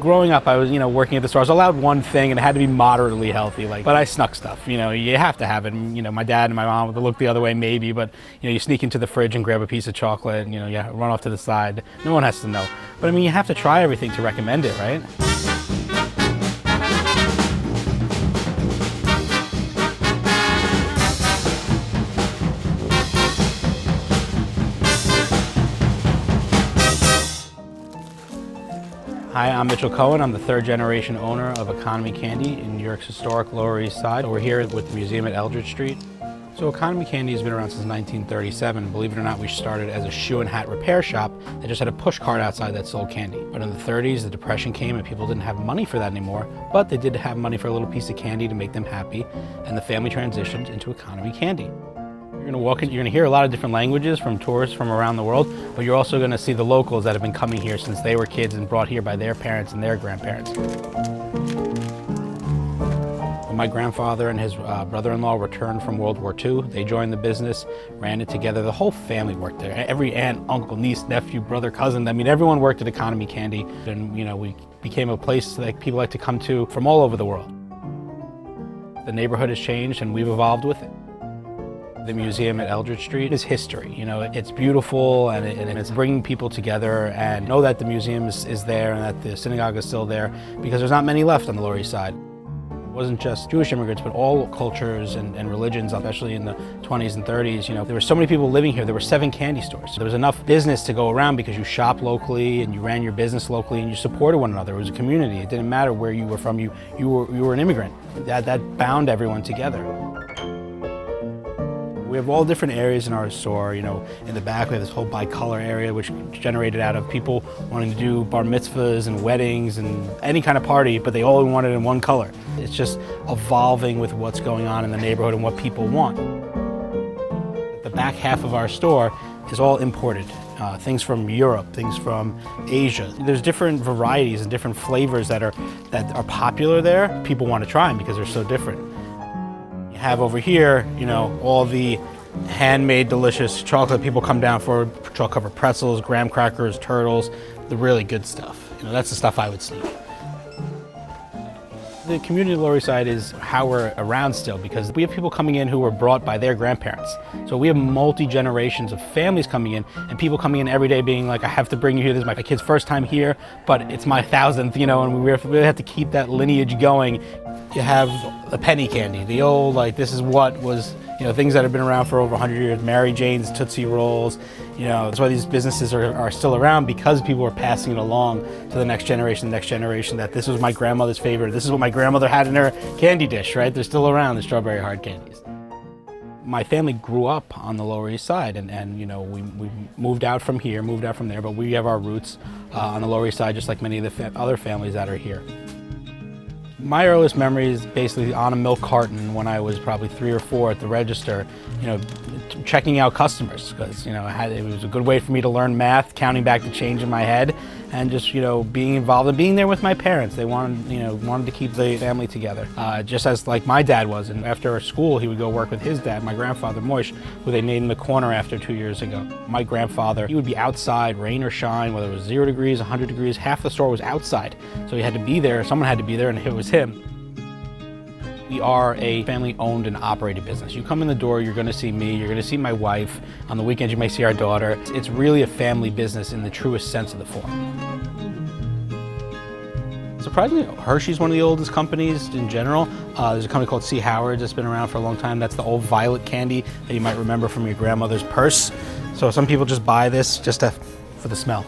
Growing up, I was, working at the store. I was allowed one thing, and it had to be moderately healthy. But I snuck stuff. You have to have it. And, my dad and my mom would look the other way, maybe. But you sneak into the fridge and grab a piece of chocolate, and you run off to the side. No one has to know. But you have to try everything to recommend it, right? Hi, I'm Mitchell Cohen. I'm the third generation owner of Economy Candy in New York's historic Lower East Side. We're here with the museum at Eldridge Street. So Economy Candy has been around since 1937. Believe it or not, we started as a shoe and hat repair shop that just had a push cart outside that sold candy. But in the 30s, the Depression came and people didn't have money for that anymore, but they did have money for a little piece of candy to make them happy, and the family transitioned into Economy Candy. You're going to walk in, you're going to hear a lot of different languages from tourists from around the world, but you're also going to see the locals that have been coming here since they were kids and brought here by their parents and their grandparents. My grandfather and his brother-in-law returned from World War II. They joined the business, ran it together. The whole family worked there. Every aunt, uncle, niece, nephew, brother, cousin. Everyone worked at Economy Candy. And, we became a place that people like to come to from all over the world. The neighborhood has changed and we've evolved with it. The museum at Eldridge Street is history. It's beautiful and it's bringing people together, and know that the museum is there and that the synagogue is still there because there's not many left on the Lower East Side. It wasn't just Jewish immigrants, but all cultures and religions, especially in the 20s and 30s. There were so many people living here. There were 7 candy stores. There was enough business to go around because you shopped locally and you ran your business locally and you supported one another. It was a community. It didn't matter where you were from. You were an immigrant. That bound everyone together. We have all different areas in our store. In the back we have this whole bicolor area, which generated out of people wanting to do bar mitzvahs and weddings and any kind of party, but they all wanted it in one color. It's just evolving with what's going on in the neighborhood and what people want. The back half of our store is all imported. Things from Europe, things from Asia. There's different varieties and different flavors that are popular there. People want to try them because they're so different. You have over here, all the handmade delicious chocolate people come down for, chocolate covered pretzels, graham crackers, turtles, the really good stuff. That's the stuff I would sneak. The community of the Lower East Side is how we're around still, because we have people coming in who were brought by their grandparents. So we have multi-generations of families coming in and people coming in every day being like, I have to bring you here, this is my kid's first time here, but it's my 1,000th, and we really have to keep that lineage going. You have the penny candy, the old, this is what was, things that have been around for over 100 years, Mary Jane's, Tootsie Rolls. That's why these businesses are still around, because people are passing it along to the next generation, that this was my grandmother's favorite. This is what my grandmother had in her candy dish, right? They're still around, the strawberry hard candies. My family grew up on the Lower East Side, and we moved out from here, moved out from there, but we have our roots on the Lower East Side, just like many of the other families that are here. My earliest memory is basically on a milk carton when I was probably 3 or 4 at the register, checking out customers, because it was a good way for me to learn math, counting back the change in my head, and just being involved and being there with my parents. They wanted to keep the family together, just as like my dad was. And after school, he would go work with his dad, my grandfather Moish, who they named the corner after 2 years ago. My grandfather, he would be outside, rain or shine, whether it was 0 degrees, 100 degrees, half the store was outside, so he had to be there. Someone had to be there, and it was him. We are a family-owned and operated business. You come in the door, you're going to see me, you're going to see my wife. On the weekends, you may see our daughter. It's really a family business in the truest sense of the form. Surprisingly, Hershey's one of the oldest companies in general. There's a company called C. Howard's that's been around for a long time. That's the old violet candy that you might remember from your grandmother's purse. So some people just buy this just for the smell.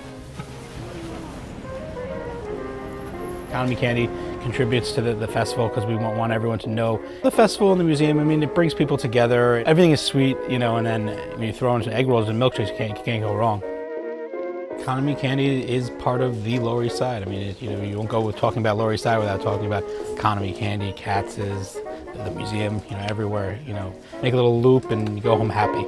Economy Candy contributes to the festival because we want everyone to know the festival and the museum. It brings people together. Everything is sweet, and then when you throw in some egg rolls and milkshakes, you can't go wrong. Economy Candy is part of the Lower East Side. You won't go with talking about Lower East Side without talking about Economy Candy, Katz's, the museum, everywhere. Make a little loop and you go home happy.